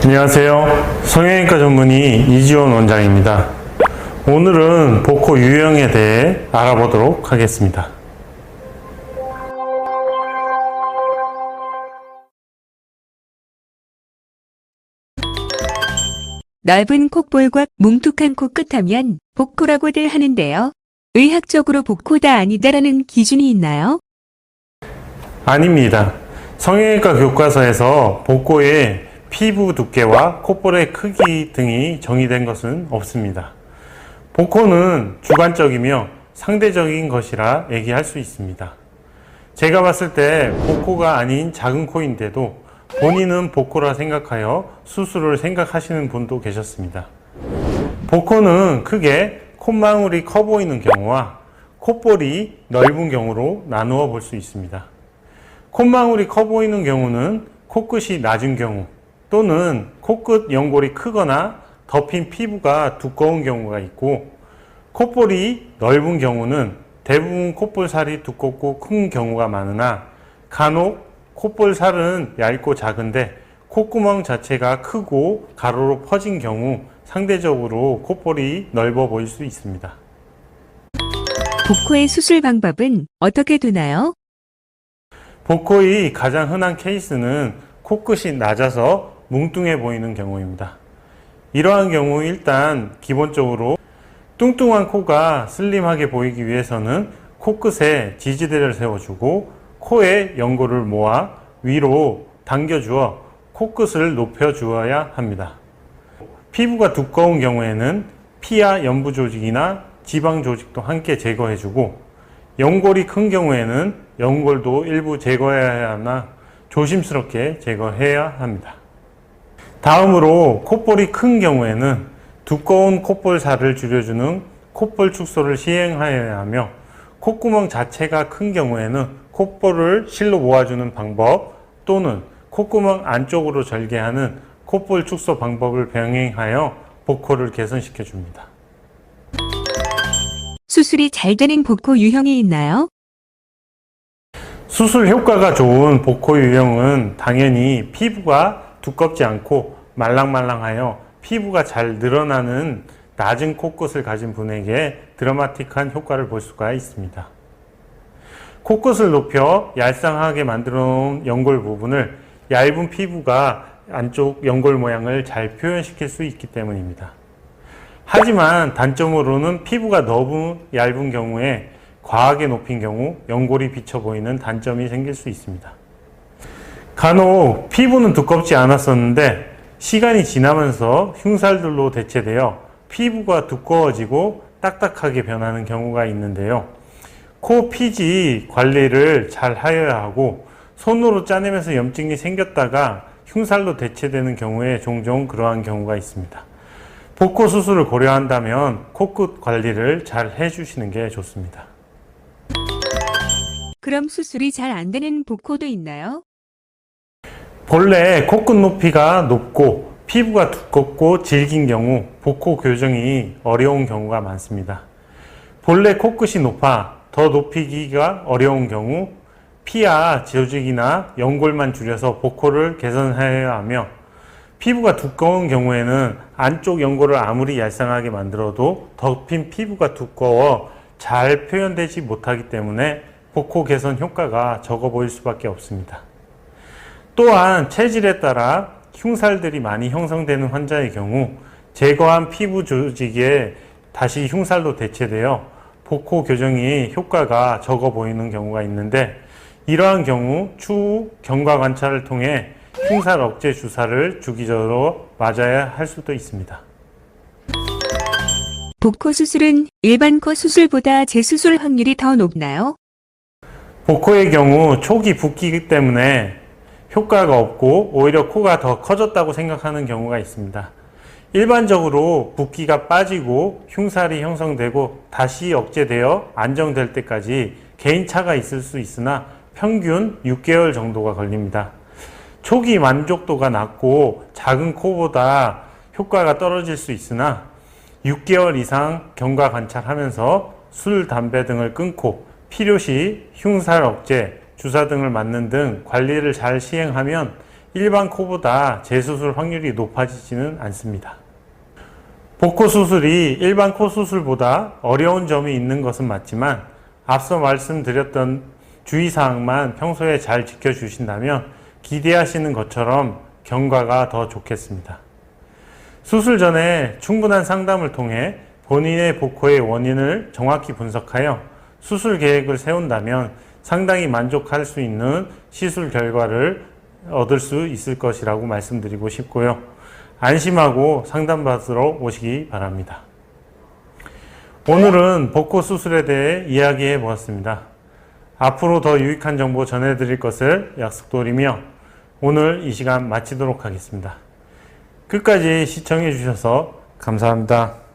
안녕하세요. 성형외과 전문의 이지원 원장입니다. 오늘은 복코 유형에 대해 알아보도록 하겠습니다. 넓은 콧볼과 뭉툭한 코끝하면 복코라고들 하는데요. 의학적으로 복코다 아니다라는 기준이 있나요? 아닙니다. 성형외과 교과서에서 복코의 피부 두께와 콧볼의 크기 등이 정의된 것은 없습니다. 복코는 주관적이며 상대적인 것이라 얘기할 수 있습니다. 제가 봤을 때 복코가 아닌 작은 코인데도 본인은 복코라 생각하여 수술을 생각하시는 분도 계셨습니다. 복코는 크게 콧망울이 커 보이는 경우와 콧볼이 넓은 경우로 나누어 볼 수 있습니다. 콧망울이 커 보이는 경우는 코끝이 낮은 경우 또는 코끝 연골이 크거나 덮인 피부가 두꺼운 경우가 있고, 콧볼이 넓은 경우는 대부분 콧볼살이 두껍고 큰 경우가 많으나 간혹 콧볼살은 얇고 작은데 콧구멍 자체가 크고 가로로 퍼진 경우 상대적으로 콧볼이 넓어 보일 수 있습니다. 복코의 수술 방법은 어떻게 되나요? 복코의 가장 흔한 케이스는 코끝이 낮아서 뭉뚱해 보이는 경우입니다. 이러한 경우 일단 기본적으로 뚱뚱한 코가 슬림하게 보이기 위해서는 코끝에 지지대를 세워주고 코에 연골을 모아 위로 당겨주어 코끝을 높여주어야 합니다. 피부가 두꺼운 경우에는 피와 연부 조직이나 지방 조직도 함께 제거해주고, 연골이 큰 경우에는 연골도 일부 제거해야 하나 조심스럽게 제거해야 합니다. 다음으로 콧볼이 큰 경우에는 두꺼운 콧볼살을 줄여주는 콧볼 축소를 시행하여야 하며, 콧구멍 자체가 큰 경우에는 콧볼을 실로 모아주는 방법 또는 콧구멍 안쪽으로 절개하는 콧볼 축소 방법을 병행하여 복코를 개선시켜 줍니다. 수술이 잘 되는 복코 유형이 있나요? 수술 효과가 좋은 복코 유형은 당연히 피부가 두껍지 않고 말랑말랑하여 피부가 잘 늘어나는 낮은 코끝을 가진 분에게 드라마틱한 효과를 볼 수가 있습니다. 코끝을 높여 얄쌍하게 만들어 놓은 연골 부분을 얇은 피부가 안쪽 연골 모양을 잘 표현시킬 수 있기 때문입니다. 하지만 단점으로는 피부가 너무 얇은 경우에 과하게 높인 경우 연골이 비쳐 보이는 단점이 생길 수 있습니다. 간혹 피부는 두껍지 않았었는데 시간이 지나면서 흉살들로 대체되어 피부가 두꺼워지고 딱딱하게 변하는 경우가 있는데요. 코 피지 관리를 잘 하여야 하고, 손으로 짜내면서 염증이 생겼다가 흉살로 대체되는 경우에 종종 그러한 경우가 있습니다. 복코 수술을 고려한다면 코끝 관리를 잘 해주시는 게 좋습니다. 그럼 수술이 잘 안 되는 복코도 있나요? 본래 코끝 높이가 높고 피부가 두껍고 질긴 경우 복코 교정이 어려운 경우가 많습니다. 본래 코끝이 높아 더 높이기가 어려운 경우 피와 조직이나 연골만 줄여서 복코를 개선해야 하며, 피부가 두꺼운 경우에는 안쪽 연골을 아무리 얄쌍하게 만들어도 덮인 피부가 두꺼워 잘 표현되지 못하기 때문에 복코 개선 효과가 적어 보일 수밖에 없습니다. 또한 체질에 따라 흉살들이 많이 형성되는 환자의 경우 제거한 피부 조직에 다시 흉살로 대체되어 복코 교정이 효과가 적어 보이는 경우가 있는데, 이러한 경우 추후 경과 관찰을 통해 흉살 억제 주사를 주기적으로 맞아야 할 수도 있습니다. 복코 수술은 일반 코 수술보다 재수술 확률이 더 높나요? 복코의 경우 초기 붓기 때문에 효과가 없고 오히려 코가 더 커졌다고 생각하는 경우가 있습니다. 일반적으로 붓기가 빠지고 흉살이 형성되고 다시 억제되어 안정될 때까지 개인차가 있을 수 있으나 평균 6개월 정도가 걸립니다. 초기 만족도가 낮고 작은 코보다 효과가 떨어질 수 있으나 6개월 이상 경과 관찰하면서 술, 담배 등을 끊고 필요시 흉살 억제, 주사 등을 맞는 등 관리를 잘 시행하면 일반 코보다 재수술 확률이 높아지지는 않습니다. 복코 수술이 일반 코 수술보다 어려운 점이 있는 것은 맞지만 앞서 말씀드렸던 주의사항만 평소에 잘 지켜주신다면 기대하시는 것처럼 경과가 더 좋겠습니다. 수술 전에 충분한 상담을 통해 본인의 복코의 원인을 정확히 분석하여 수술 계획을 세운다면 상당히 만족할 수 있는 시술 결과를 얻을 수 있을 것이라고 말씀드리고 싶고요. 안심하고 상담받으러 오시기 바랍니다. 오늘은 복코 수술에 대해 이야기해 보았습니다. 앞으로 더 유익한 정보 전해드릴 것을 약속드리며 오늘 이 시간 마치도록 하겠습니다. 끝까지 시청해 주셔서 감사합니다.